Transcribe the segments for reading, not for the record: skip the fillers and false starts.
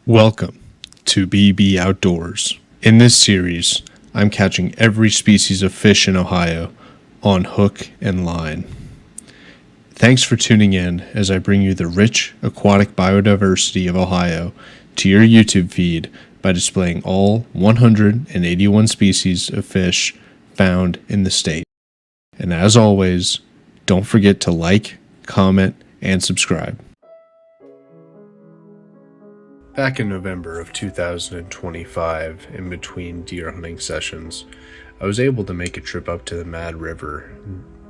Welcome to BB Outdoors. In this series, I'm catching every species of fish in Ohio on hook and line. Thanks for tuning in as I bring you the rich aquatic biodiversity of Ohio to your YouTube feed by displaying all 181 species of fish found in the state. And as always, don't forget to like, comment, and subscribe. Back in November of 2025, in between deer hunting sessions, I was able to make a trip up to the Mad River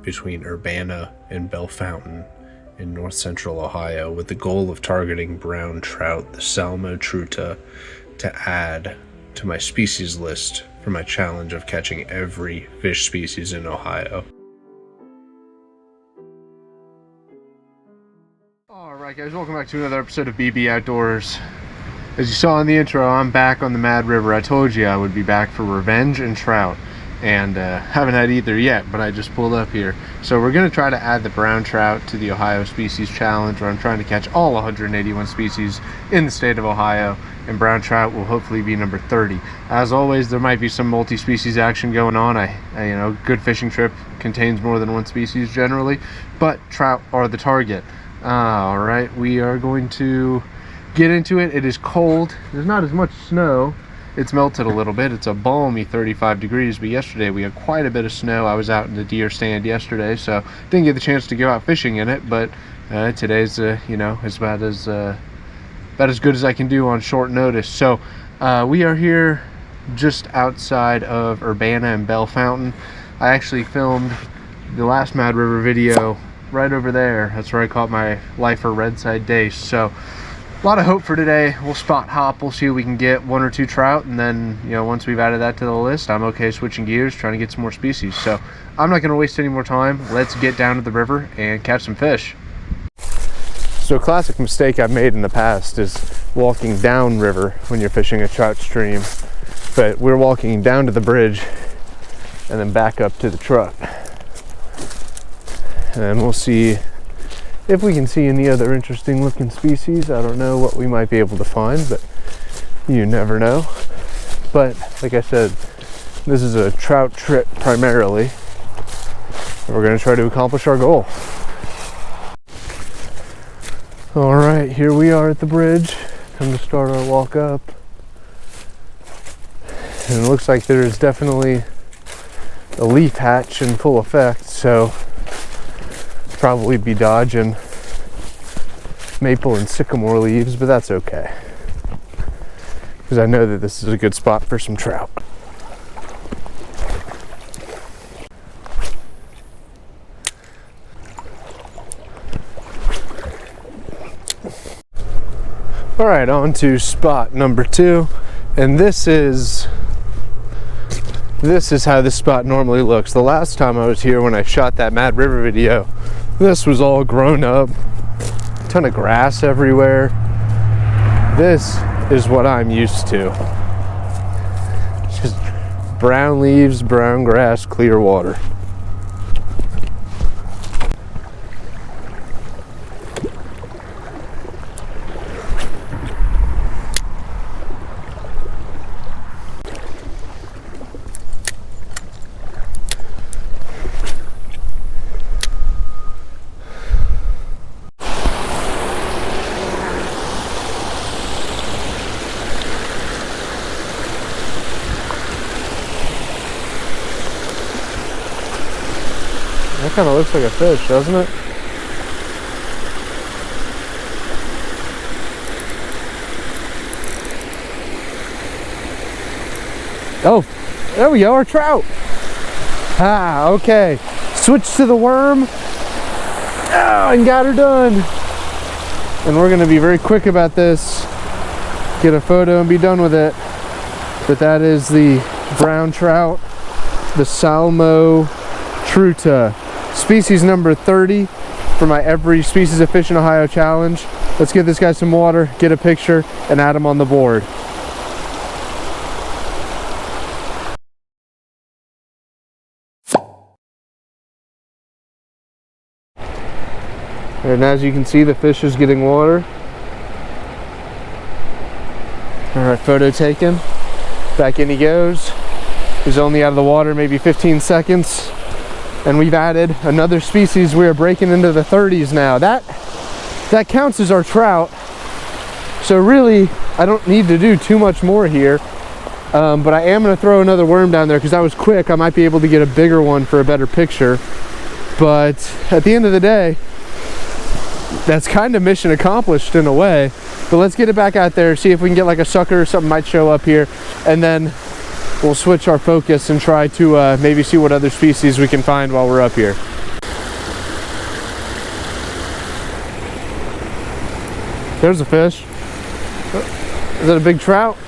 between Urbana and Bell Fountain in north central Ohio with the goal of targeting brown trout, the Salmo truta, to add to my species list for my challenge of catching every fish species in Ohio. Alright guys, welcome back to another episode of BB Outdoors. As you saw in the intro, I'm back on the Mad River. I told you I would be back for revenge and trout, and haven't had either yet, but I just pulled up here. So we're going to try to add the brown trout to the Ohio Species Challenge, where I'm trying to catch all 181 species in the state of Ohio, and brown trout will hopefully be number 30. As always, there might be some multi-species action going on. You know, good fishing trip contains more than one species generally, but trout are the target. All right, we are going to get into it. It is cold. There's not as much snow. It's melted a little bit. It's a balmy 35 degrees, but yesterday we had quite a bit of snow. I was out in the deer stand yesterday, so didn't get the chance to go out fishing in it, but today's you know, is about as good as I can do on short notice. So we are here just outside of Urbana and Bell Fountain. I actually filmed the last Mad River video right over there. That's where I caught my lifer red-side dace. So a lot of hope for today. We'll spot hop. We'll see if we can get one or two trout, and then, you know, once we've added that to the list, I'm okay switching gears, trying to get some more species. So I'm not going to waste any more time. Let's get down to the river and catch some fish. So a classic mistake I've made in the past is walking down river when you're fishing a trout stream, but we're walking down to the bridge and then back up to the truck, and we'll see if we can see any other interesting looking species. I don't know what we might be able to find, but you never know. But like I said, this is a trout trip primarily. We're going to try to accomplish our goal. All right, here we are at the bridge. Time to start our walk up. And it looks like there is definitely a leaf hatch in full effect, so probably be dodging maple and sycamore leaves, but that's okay, because I know that this is a good spot for some trout. All right, on to spot number 2, and this is how this spot normally looks. The last time I was here, when I shot that Mad River video, this was all grown up, ton of grass everywhere. This is what I'm used to. Just brown leaves, brown grass, clear water. That kind of looks like a fish, doesn't it? Oh, there we go, our trout. Ah, okay. Switch to the worm. Oh, and got her done. And we're gonna be very quick about this. Get a photo and be done with it. But that is the brown trout, the Salmo Truta, species number 30 for my Every Species of Fish in Ohio challenge. Let's give this guy some water, get a picture, and add him on the board. And as you can see, the fish is getting water. Alright, photo taken. Back in he goes. He's only out of the water maybe 15 seconds. And we've added another species. We are breaking into the 30s now. That counts as our trout. So really, I don't need to do too much more here. But I am going to throw another worm down there because that was quick. I might be able to get a bigger one for a better picture. But at the end of the day, that's kind of mission accomplished in a way. But let's get it back out there, see if we can get like a sucker or something might show up here, and then we'll switch our focus and try to maybe see what other species we can find while we're up here. There's a fish. Is that a big trout?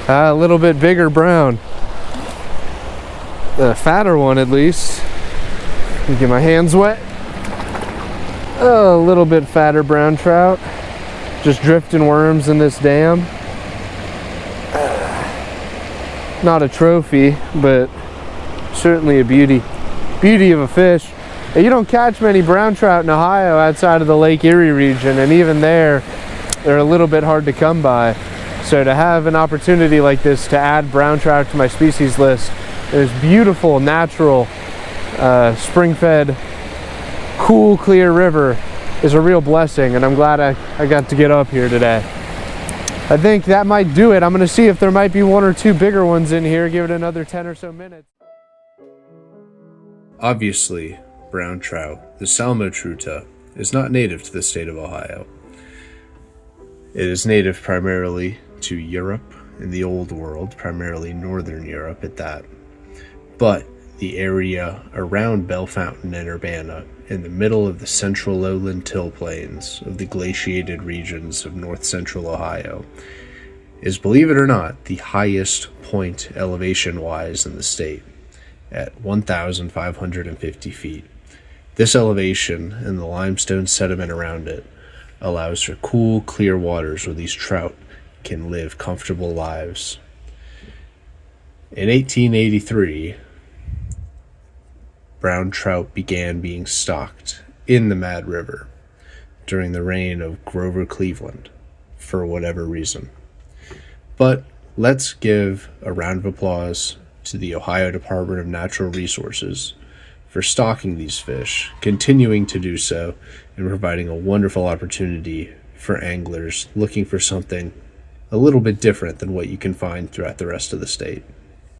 A little bit bigger brown. A fatter one at least. Let me get my hands wet. A little bit fatter brown trout. Just drifting worms in this dam. Not a trophy, but certainly a beauty. Beauty of a fish. And you don't catch many brown trout in Ohio outside of the Lake Erie region, and even there, they're a little bit hard to come by. So to have an opportunity like this to add brown trout to my species list, there's beautiful, natural, spring-fed, cool, clear river is a real blessing, and I'm glad I got to get up here today. I think that might do it. I'm going to see if there might be one or two bigger ones in here, give it another 10 or so minutes. Obviously, brown trout, the Salmo Truta, is not native to the state of Ohio. It is native primarily to Europe and the Old World, primarily Northern Europe at that. But the area around Bell Fountain and Urbana, in the middle of the central lowland till plains of the glaciated regions of north central Ohio, is, believe it or not, the highest point elevation-wise in the state, at 1,550 feet. This elevation and the limestone sediment around it allows for cool, clear waters where these trout can live comfortable lives. In 1883, brown trout began being stocked in the Mad River during the reign of Grover Cleveland, for whatever reason. But let's give a round of applause to the Ohio Department of Natural Resources for stocking these fish, continuing to do so, and providing a wonderful opportunity for anglers looking for something a little bit different than what you can find throughout the rest of the state.